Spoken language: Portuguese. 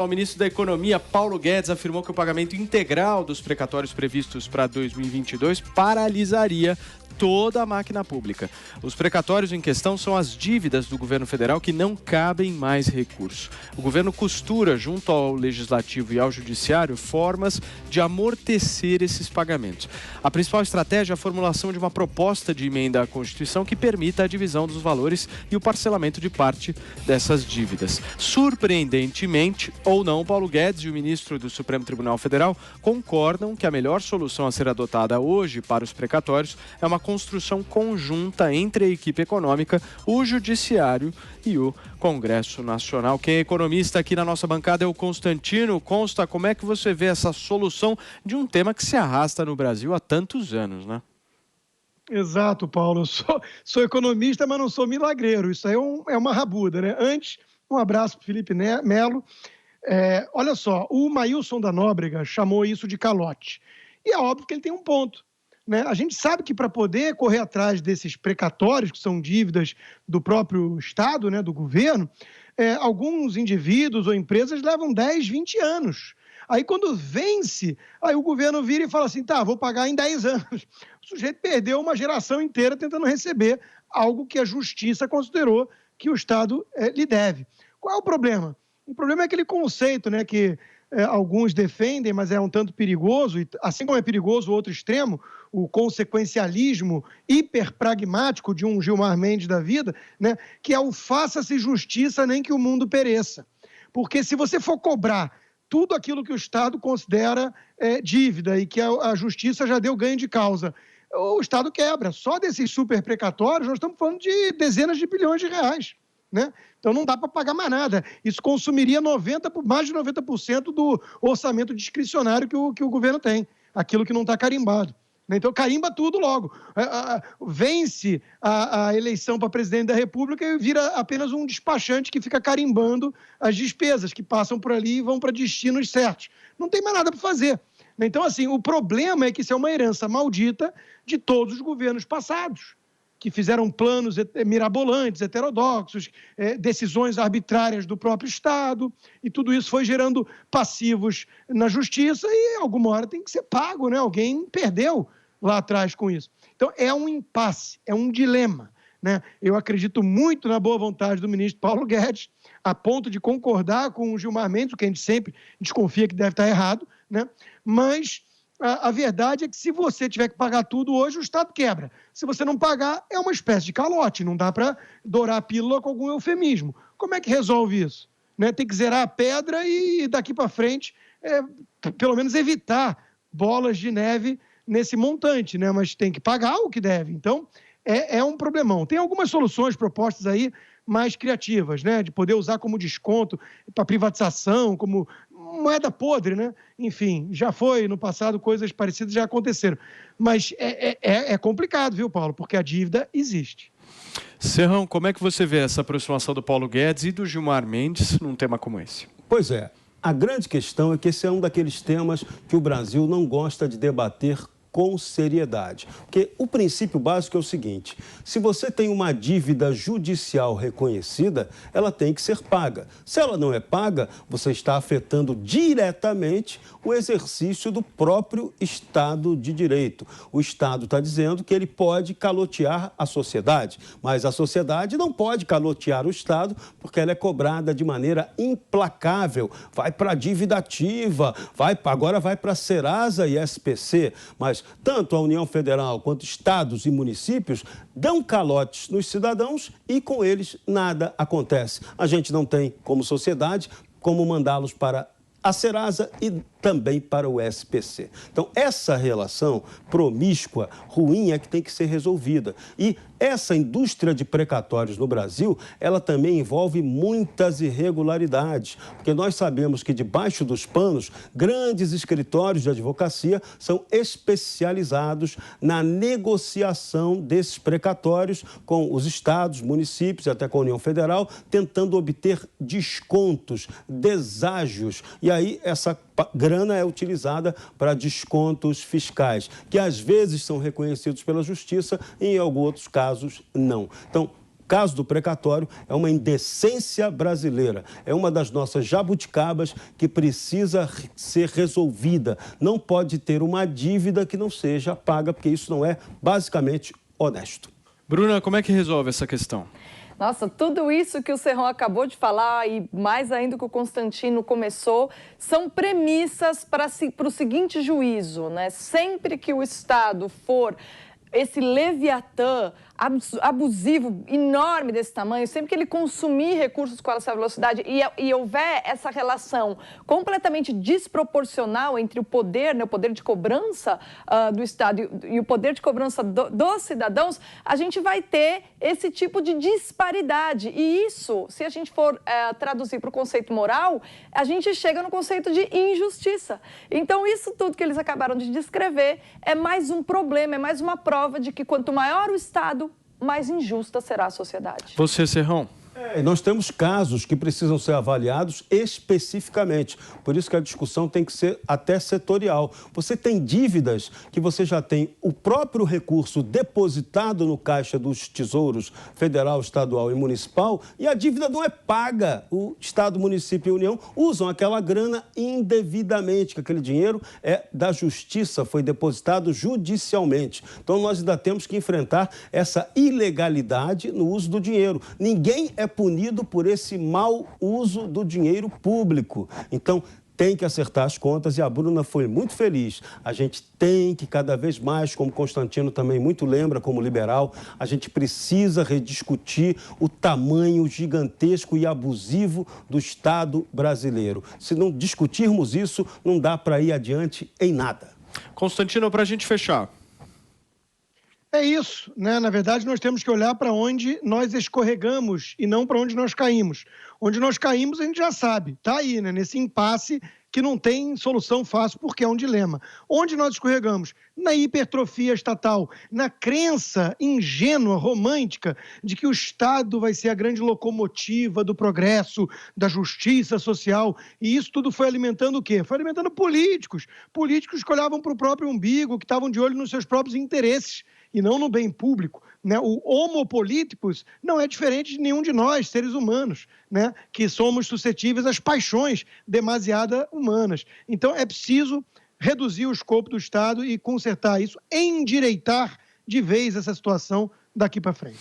O ministro da Economia, Paulo Guedes, afirmou que o pagamento integral dos precatórios previstos para 2022 paralisaria toda a máquina pública. Os precatórios em questão são as dívidas do governo federal que não cabem mais recurso. O governo costura, junto ao Legislativo e ao Judiciário, formas de amortecer esses pagamentos. A principal estratégia é a formulação de uma proposta de emenda à Constituição que permita a divisão dos valores e o parcelamento de parte dessas dívidas. Surpreendentemente, ou não, Paulo Guedes e o ministro do Supremo Tribunal Federal concordam que a melhor solução a ser adotada hoje para os precatórios é uma construção conjunta entre a equipe econômica, o Judiciário e o Congresso Nacional. Quem é economista aqui na nossa bancada é o Constantino. Consta, como é que você vê essa solução de um tema que se arrasta no Brasil há tantos anos, né? Exato, Paulo. Eu sou economista, mas não sou milagreiro. Isso aí é uma rabuda, né? Antes, um abraço para o Felipe Melo. Olha só, o Maílson da Nóbrega chamou isso de calote. E é óbvio que ele tem um ponto. Né? A gente sabe que para poder correr atrás desses precatórios, que são dívidas do próprio Estado, né, do governo, alguns indivíduos ou empresas levam 10, 20 anos. Aí quando vence, aí o governo vira e fala assim, tá, vou pagar em 10 anos. O sujeito perdeu uma geração inteira tentando receber algo que a justiça considerou que o Estado lhe deve. Qual é o problema? O problema é aquele conceito, né, que alguns defendem, mas é um tanto perigoso, e assim como é perigoso o outro extremo, o consequencialismo hiperpragmático de um Gilmar Mendes da vida, né, que é o faça-se justiça nem que o mundo pereça. Porque se você for cobrar tudo aquilo que o Estado considera dívida e que a justiça já deu ganho de causa, o Estado quebra. Só desses super precatórios nós estamos falando de dezenas de bilhões de reais. Né? Então não dá para pagar mais nada. Isso consumiria mais de 90% do orçamento discricionário que o governo tem, aquilo que não está carimbado. Então carimba tudo logo. Vence a eleição para presidente da República e vira apenas um despachante que fica carimbando as despesas que passam por ali e vão para destinos certos. Não tem mais nada para fazer. Então, assim, o problema é que isso é uma herança maldita de todos os governos passados, que fizeram planos mirabolantes, heterodoxos, decisões arbitrárias do próprio Estado, e tudo isso foi gerando passivos na justiça e, alguma hora, tem que ser pago, né? Alguém perdeu lá atrás com isso. Então, é um impasse, é um dilema, né? Eu acredito muito na boa vontade do ministro Paulo Guedes, a ponto de concordar com o Gilmar Mendes, o que a gente sempre desconfia que deve estar errado, né? Mas a verdade é que se você tiver que pagar tudo hoje, o Estado quebra. Se você não pagar, é uma espécie de calote. Não dá para dourar a pílula com algum eufemismo. Como é que resolve isso? Né? Tem que zerar a pedra e daqui para frente, pelo menos evitar bolas de neve nesse montante, né? Mas tem que pagar o que deve. Então, é um problemão. Tem algumas soluções propostas aí mais criativas, né? De poder usar como desconto para privatização, como moeda podre, né? Enfim, já foi no passado, coisas parecidas já aconteceram. Mas é complicado, viu, Paulo? Porque a dívida existe. Serrão, como é que você vê essa aproximação do Paulo Guedes e do Gilmar Mendes num tema como esse? Pois é, a grande questão é que esse é um daqueles temas que o Brasil não gosta de debater com seriedade. Porque o princípio básico é o seguinte: se você tem uma dívida judicial reconhecida, ela tem que ser paga. Se ela não é paga, você está afetando diretamente o exercício do próprio Estado de Direito. O Estado está dizendo que ele pode calotear a sociedade, mas a sociedade não pode calotear o Estado porque ela é cobrada de maneira implacável. Vai para a dívida ativa, agora vai para a Serasa e SPC, mas tanto a União Federal quanto estados e municípios dão calotes nos cidadãos e com eles nada acontece. A gente não tem, como sociedade, como mandá-los para a Serasa e também para o SPC. Então, essa relação promíscua, ruim, é que tem que ser resolvida. E essa indústria de precatórios no Brasil, ela também envolve muitas irregularidades, porque nós sabemos que debaixo dos panos, grandes escritórios de advocacia são especializados na negociação desses precatórios com os estados, municípios e até com a União Federal, tentando obter descontos, deságios. E aí essa grana é utilizada para descontos fiscais, que às vezes são reconhecidos pela Justiça e em alguns outros casos não. Então, caso do precatório é uma indecência brasileira, é uma das nossas jabuticabas que precisa ser resolvida. Não pode ter uma dívida que não seja paga, porque isso não é basicamente honesto. Bruna, como é que resolve essa questão? Nossa, tudo isso que o Serrão acabou de falar e mais ainda que o Constantino começou, são premissas para o seguinte juízo, né? Sempre que o Estado for esse leviatã abusivo, enorme desse tamanho, sempre que ele consumir recursos com essa velocidade e houver essa relação completamente desproporcional entre o poder, né, o poder de cobrança do Estado e o poder de cobrança dos cidadãos, a gente vai ter esse tipo de disparidade. E isso, se a gente for traduzir para o conceito moral, a gente chega no conceito de injustiça. Então, isso tudo que eles acabaram de descrever é mais um problema, é mais uma prova de que quanto maior o Estado, mais injusta será a sociedade. Você, Serrão? Nós temos casos que precisam ser avaliados especificamente. Por isso que a discussão tem que ser até setorial. Você tem dívidas que você já tem o próprio recurso depositado no caixa dos tesouros federal, estadual e municipal e a dívida não é paga. O Estado, município e União usam aquela grana indevidamente, que aquele dinheiro é da justiça, foi depositado judicialmente. Então nós ainda temos que enfrentar essa ilegalidade no uso do dinheiro. Ninguém é punido por esse mau uso do dinheiro público. Então, tem que acertar as contas e a Bruna foi muito feliz. A gente tem que cada vez mais, como Constantino também muito lembra, como liberal, a gente precisa rediscutir o tamanho gigantesco e abusivo do Estado brasileiro. Se não discutirmos isso, não dá para ir adiante em nada. Constantino, para a gente fechar. É isso, né? Na verdade, nós temos que olhar para onde nós escorregamos e não para onde nós caímos. Onde nós caímos, a gente já sabe, está aí, né? Nesse impasse que não tem solução fácil, porque é um dilema. Onde nós escorregamos? Na hipertrofia estatal, na crença ingênua, romântica, de que o Estado vai ser a grande locomotiva do progresso, da justiça social. E isso tudo foi alimentando o quê? Foi alimentando políticos. Políticos que olhavam para o próprio umbigo, que estavam de olho nos seus próprios interesses e não no bem público, né? O homo politicus não é diferente de nenhum de nós, seres humanos, né? Que somos suscetíveis às paixões demasiado humanas. Então, é preciso reduzir o escopo do Estado e consertar isso, endireitar de vez essa situação daqui para frente.